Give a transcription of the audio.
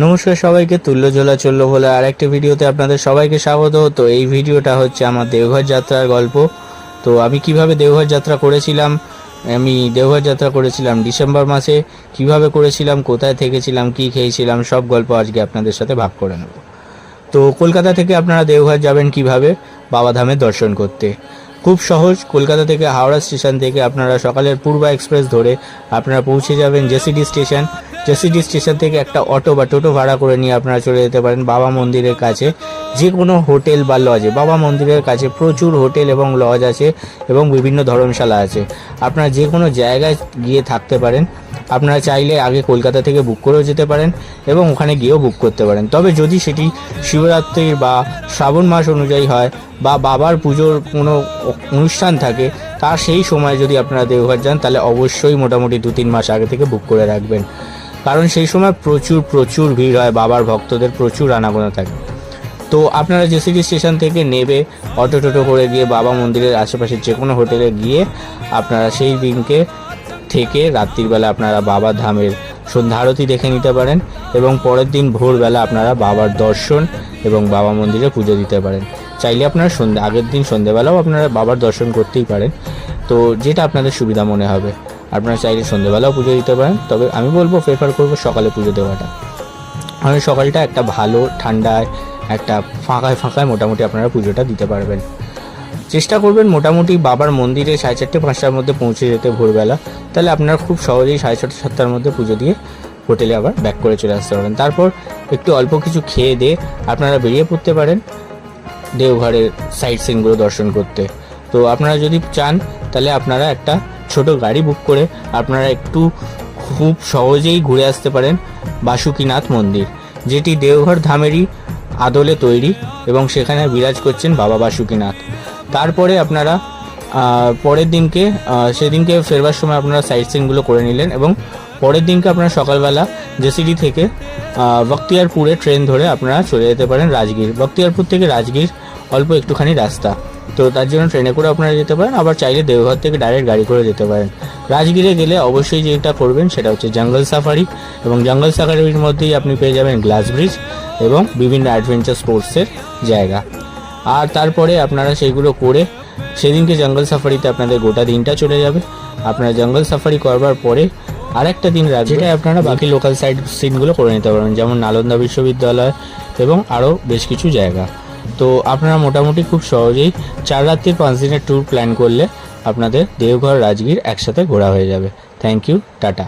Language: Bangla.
নমস্কার সবাইকে, তুল্যঝোলা চললো বলে আরেকটি ভিডিওতে আপনাদের সবাইকে স্বাগত। তো এই ভিডিওটা হচ্ছে আমার দেওঘর যাত্রার গল্প। তো আমি কিভাবে দেওঘর যাত্রা করেছিলাম ডিসেম্বর মাসে, কিভাবে করেছিলাম, কোথায় থেকেছিলাম, কি খেয়েছিলাম, সব গল্প আজকে আপনাদের সাথে ভাগ করে নেব। তো কলকাতা থেকে আপনারা দেওঘর যাবেন কিভাবে? বাবাধামের দর্শন করতে। খুব সহজ। কলকাতা থেকে হাওড়া স্টেশন থেকে আপনারা সকালের পূর্বা এক্সপ্রেস ধরে আপনারা পৌঁছে যাবেন জেসিডি স্টেশন। জেসিডি স্টেশন থেকে একটা অটো বা টোটো ভাড়া করে নিয়ে আপনারা চলে যেতে পারেন বাবা মন্দিরের কাছে। যে কোনো হোটেল বা লজে, বাবা মন্দিরের কাছে প্রচুর হোটেল এবং লজ আছে এবং বিভিন্ন ধর্মশালা আছে। আপনারা যে কোনো জায়গায় গিয়ে থাকতে পারেন। আপনারা চাইলে আগে কলকাতা থেকে বুক করেও যেতে পারেন এবং ওখানে গিয়েও বুক করতে পারেন। তবে যদি সেটি শিবরাত্রির বা শ্রাবণ মাস অনুযায়ী হয় বা বাবার পুজোর কোনো অনুষ্ঠান থাকে, তার সেই সময় যদি আপনারা দেওঘর যান তাহলে অবশ্যই মোটামুটি 2-3 মাস আগে থেকে বুক করে রাখবেন, কারণ সেই সময় প্রচুর ভিড় হয়, বাবার ভক্তদের প্রচুর আনাগোনা থাকে। তো আপনারা জেসিডি স্টেশন থেকে নেবে অটো টোটো করে গিয়ে বাবা মন্দিরের আশেপাশে যে কোনো হোটেলে গিয়ে আপনারা সেই দিনকে থেকে রাত্রিবেলা আপনারা বাবা ধামের সন্ধ্যা আরতি দেখে নিতে পারেন এবং পরের দিন ভোরবেলা আপনারা বাবার দর্শন এবং বাবা মন্দিরে পুজো দিতে পারেন। চাইলে আপনারা আগের দিন সন্ধ্যেবেলাও আপনারা বাবার দর্শন করতেই পারেন। তো যেটা আপনাদের সুবিধা মনে হবে, আপনারা চাইলে সন্ধ্যেবেলাও পুজো দিতে পারেন। তবে আমি বলবো, প্রেফার করবো সকালে পুজো দেওয়াটা। কারণ সকালটা একটা ভালো ঠান্ডায়, একটা ফাঁকায় মোটামুটি আপনারা পুজোটা দিতে পারবেন। চেষ্টা করবেন মোটামুটি বাবার মন্দিরে 4:30-5টার মধ্যে পৌঁছে যেতে ভোরবেলা, তাহলে আপনারা খুব সহজেই 6:30-7টার মধ্যে পুজো দিয়ে হোটেলে আবার ব্যাক করে চলে আসতে পারেন। তারপর একটু অল্প কিছু খেয়ে দিয়ে আপনারা বেরিয়ে পড়তে পারেন দেওঘরের সাইট সিনগুলো দর্শন করতে। তো আপনারা যদি চান তাহলে আপনারা একটা ছোট গাড়ি বুক করে আপনারা একটু খুব সহজেই ঘুরে আসতে পারেন বাসুকীনাথ মন্দির, যেটি দেওঘর ধামেরই আদলে তৈরি এবং সেখানে বিরাজ করছেন বাবা বাসুকীনাথ। তারপরে আপনারা সেদিনকে ফেরবার সময় আপনারা সাইট সিনগুলো করে নিলেন এবং পরের দিনকে আপনারা সকালবেলা জেসিডি থেকে বখতিয়ারপুরে ট্রেন ধরে আপনারা চলে যেতে পারেন রাজগীর। বখতিয়ারপুর থেকে রাজগীর অল্প একটুখানি রাস্তা, তো তার জন্য ট্রেনে করে আপনারা যেতে পারেন। আবার চাইলে দেওঘর থেকে ডাইরেক্ট গাড়ি করে যেতে পারেন। রাজগীরে গেলে অবশ্যই যেটা করবেন সেটা হচ্ছে জঙ্গল সাফারি, এবং জঙ্গল সাফারির মধ্যেই আপনি পেয়ে যাবেন গ্লাস ব্রিজ এবং বিভিন্ন অ্যাডভেঞ্চার স্পোর্টসের জায়গা। আর তারপরে আপনারা সেইগুলো করে সেদিনকে জঙ্গল সাফারিতে আপনাদের গোটা দিনটা চলে যাবে। আপনারা জঙ্গল সাফারি করবার পরে আরেকটা দিন যেটায় আপনারা বাকি লোকাল সাইড সিনগুলো করে নিতে পারবেন, যেমন নালন্দা বিশ্ববিদ্যালয় এবং আরও বেশ কিছু জায়গা। তো আপনারা মোটামুটি খুব সহজেই 4 রাত্রির 5 দিনের ট্যুর প্ল্যান করলে আপনাদের দেওঘর রাজগীর একসাথে ঘোরা হয়ে যাবে। Thank you, tata.